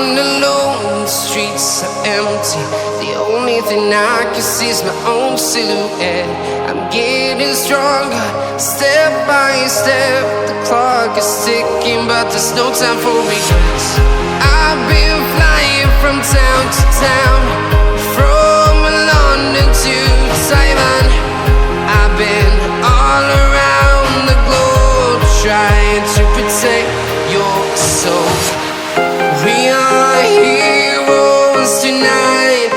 walking alone, the streets are empty. The only thing I can see is my own silhouette. I'm getting stronger, step by step. The clock is ticking, but there's no time for regrets. I've been flying from town to town, from London to Taiwan. I've been all around the globe, trying to protect your soul. We are heroes tonight.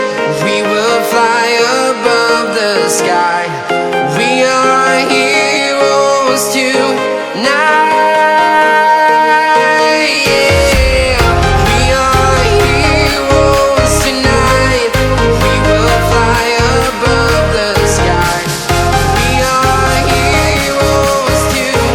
We will fly above the sky. We are heroes tonight. Yeah. We are heroes tonight. We will fly above the sky. We are heroes tonight.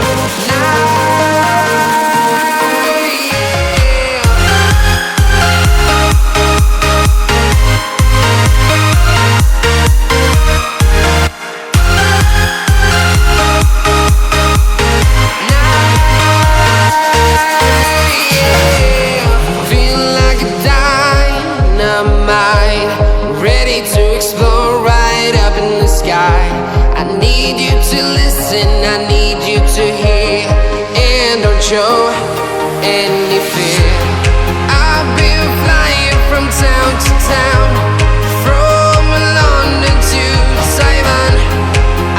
Ready to explore right up in the sky. I need you to listen, I need you to hear, and don't show any fear. I've been flying from town to town, from London to Taiwan.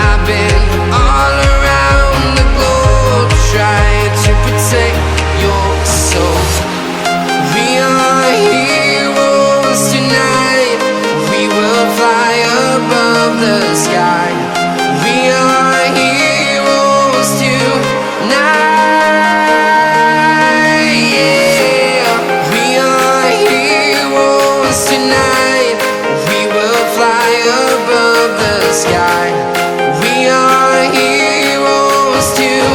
I've been all around the globe, trying to protect your soul. We are heroes tonight. We will fly above the sky. We are heroes tonight. Yeah. We are heroes tonight. We will fly above the sky. We are heroes tonight.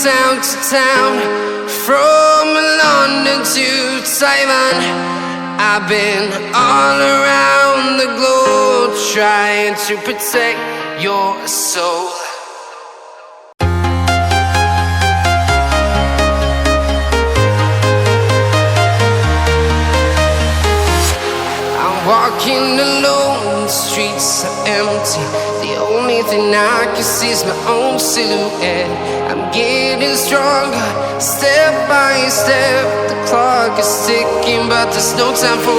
Town to town, from London to Taiwan. I've been all around the globe, trying to protect your soul. I'm walking alone, the streets are empty. The only thing I can see is my own silhouette. I'm getting stronger, step by step. The clock is ticking, but there's no time for